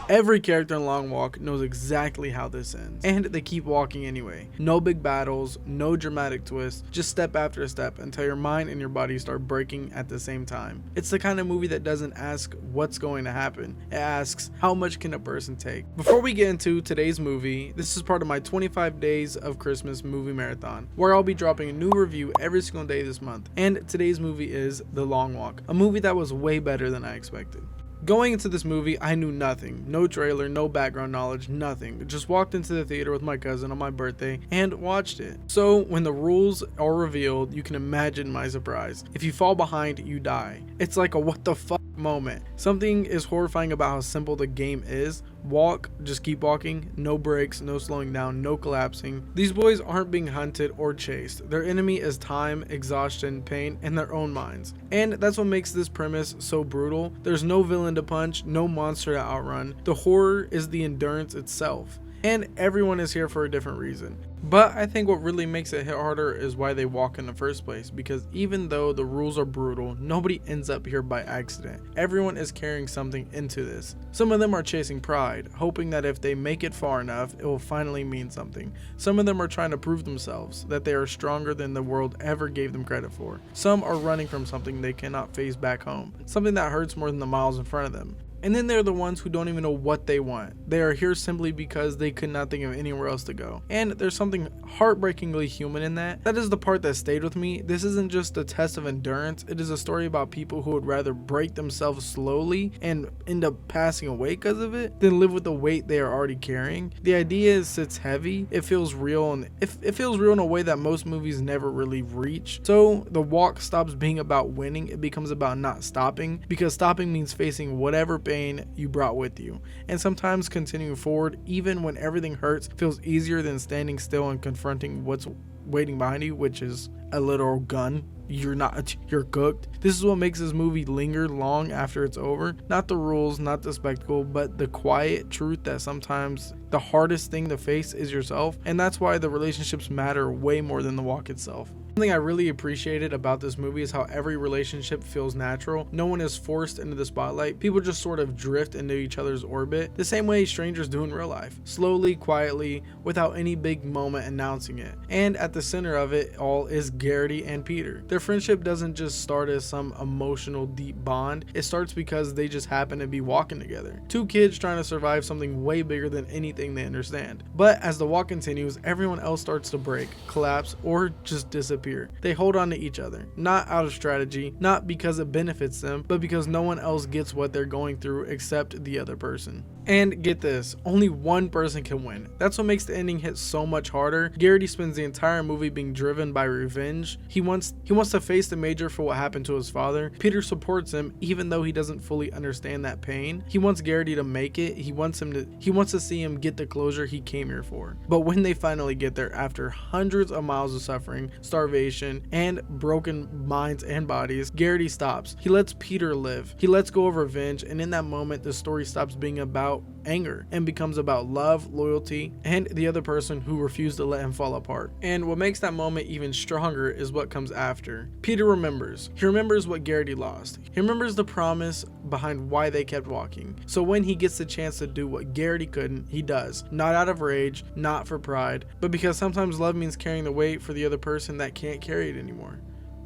Every character in Long Walk knows exactly how this ends, and they keep walking anyway. No big battles, no dramatic twists, just step after step until your mind and your body start breaking at the same time. It's the kind of movie that doesn't ask what's going to happen, it asks how much can a person take. Before we get into today's movie, this is part of my 25 days of Christmas movie marathon, where I'll be dropping a new review every single day this month, and today's movie is The Long Walk, a movie that was way better than I expected. Going into this movie, I knew nothing. No trailer, no background knowledge, nothing. Just walked into the theater with my cousin on my birthday and watched it. So when the rules are revealed, you can imagine my surprise. If you fall behind, you die. It's like a what the fuck moment. Something is horrifying about how simple the game is. Walk, just keep walking, no breaks, no slowing down, no collapsing. These boys aren't being hunted or chased. Their enemy is time, exhaustion, pain, and their own minds. And that's what makes this premise so brutal. There's no villain to punch, no monster to outrun. The horror is the endurance itself. And everyone is here for a different reason. But I think what really makes it hit harder is why they walk in the first place, because even though the rules are brutal, nobody ends up here by accident. Everyone is carrying something into this. Some of them are chasing pride, hoping that if they make it far enough, it will finally mean something. Some of them are trying to prove themselves, that they are stronger than the world ever gave them credit for. Some are running from something they cannot face back home, something that hurts more than the miles in front of them. And then there are the ones who don't even know what they want. They are here simply because they could not think of anywhere else to go. And there's something heartbreakingly human in that. That is the part that stayed with me. This isn't just a test of endurance. It is a story about people who would rather break themselves slowly and end up passing away because of it than live with the weight they are already carrying. The idea sits heavy. It feels real, and it feels real in a way that most movies never really reach. So the walk stops being about winning. It becomes about not stopping, because stopping means facing whatever pain you brought with you, and sometimes continuing forward even when everything hurts feels easier than standing still and confronting what's waiting behind you, which is a literal gun. You're cooked. This is what makes this movie linger long after it's over. Not the rules, not the spectacle, but the quiet truth that sometimes the hardest thing to face is yourself, and that's why the relationships matter way more than the walk itself. Something I really appreciated about this movie is how every relationship feels natural. No one is forced into the spotlight. People just sort of drift into each other's orbit, the same way strangers do in real life. Slowly, quietly, without any big moment announcing it. And at the center of it all is Garrity and Peter. Their friendship doesn't just start as some emotional deep bond. It starts because they just happen to be walking together. Two kids trying to survive something way bigger than anything they understand. But as the walk continues, everyone else starts to break, collapse, or just disappear. They hold on to each other, not out of strategy, not because it benefits them, but because no one else gets what they're going through except the other person. And get this, only one person can win. That's what makes the ending hit so much harder. Garrity spends the entire movie being driven by revenge. He wants to face the Major for what happened to his father. Peter supports him even though he doesn't fully understand that pain. He wants Garrity to make it. He wants to see him get the closure he came here for. But when they finally get there, after hundreds of miles of suffering, starvation, and broken minds and bodies, Garrity stops. He lets Peter live. He lets go of revenge, and in that moment, the story stops being about anger and becomes about love, loyalty, and the other person who refused to let him fall apart. And what makes that moment even stronger is what comes after. Peter remembers. He remembers what Garrity lost. He remembers the promise behind why they kept walking. So when he gets the chance to do what Garrity couldn't, he does. Not out of rage, not for pride, but because sometimes love means carrying the weight for the other person that can't carry it anymore.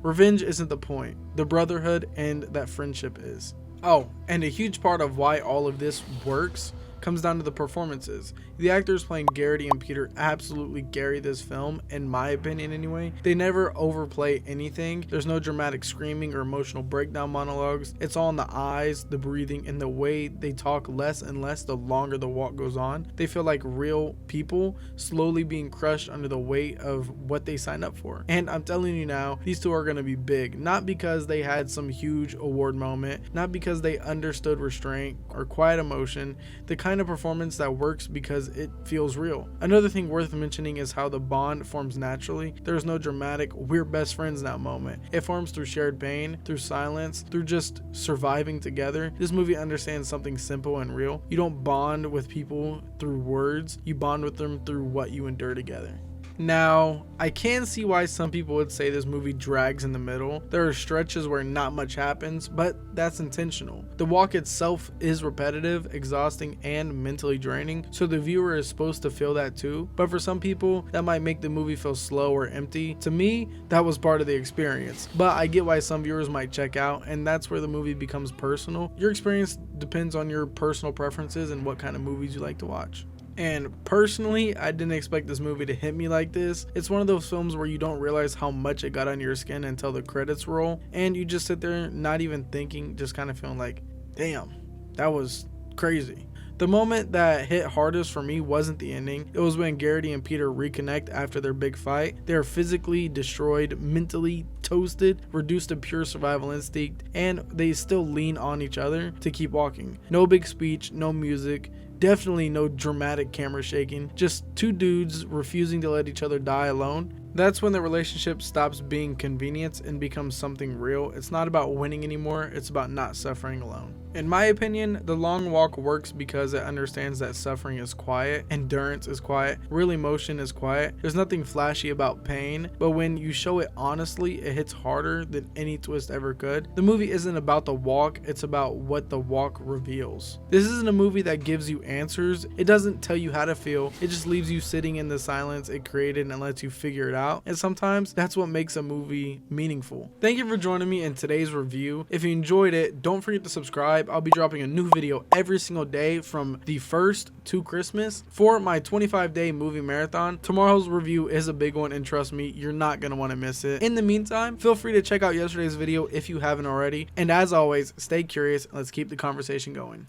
Revenge isn't the point. The brotherhood and that friendship is. Oh, and a huge part of why all of this works comes down to the performances. The actors playing Garrity and Peter absolutely carry this film, in my opinion anyway. They never overplay anything. There's no dramatic screaming or emotional breakdown monologues. It's all in the eyes, the breathing, and the way they talk less and less the longer the walk goes on. They feel like real people slowly being crushed under the weight of what they signed up for. And I'm telling you now, these two are going to be big. Not because they had some huge award moment, not because they understood restraint or quiet emotion, the kind of performance that works because it feels real. Another thing worth mentioning is how the bond forms naturally. There's no dramatic "we're best friends now" moment. It forms through shared pain, through silence, through just surviving together. This movie understands something simple and real. You don't bond with people through words, you bond with them through what you endure together. Now, I can see why some people would say this movie drags in the middle. There are stretches where not much happens, but that's intentional. The walk itself is repetitive, exhausting, and mentally draining, so the viewer is supposed to feel that too. But for some people, that might make the movie feel slow or empty. To me, that was part of the experience. But I get why some viewers might check out, and that's where the movie becomes personal. Your experience depends on your personal preferences and what kind of movies you like to watch. And personally, I didn't expect this movie to hit me like this. It's one of those films where you don't realize how much it got under your skin until the credits roll, and you just sit there not even thinking, just kind of feeling like, damn, that was crazy. The moment that hit hardest for me wasn't the ending. It was when Garrity and Peter reconnect after their big fight. They are physically destroyed, mentally toasted, reduced to pure survival instinct, and they still lean on each other to keep walking. No big speech, no music, definitely no dramatic camera shaking, just two dudes refusing to let each other die alone. That's when the relationship stops being convenience and becomes something real. It's not about winning anymore, it's about not suffering alone. In my opinion, The Long Walk works because it understands that suffering is quiet, endurance is quiet, real emotion is quiet. There's nothing flashy about pain, but when you show it honestly, it hits harder than any twist ever could. The movie isn't about the walk, it's about what the walk reveals. This isn't a movie that gives you answers, it doesn't tell you how to feel, it just leaves you sitting in the silence it created and lets you figure it out. And sometimes that's what makes a movie meaningful. Thank you for joining me in today's review. If you enjoyed it, don't forget to subscribe. I'll be dropping a new video every single day from the 1st to Christmas for my 25-day movie marathon. Tomorrow's review is a big one, and trust me, you're not going to want to miss it. In the meantime, feel free to check out yesterday's video if you haven't already. And as always, stay curious and let's keep the conversation going.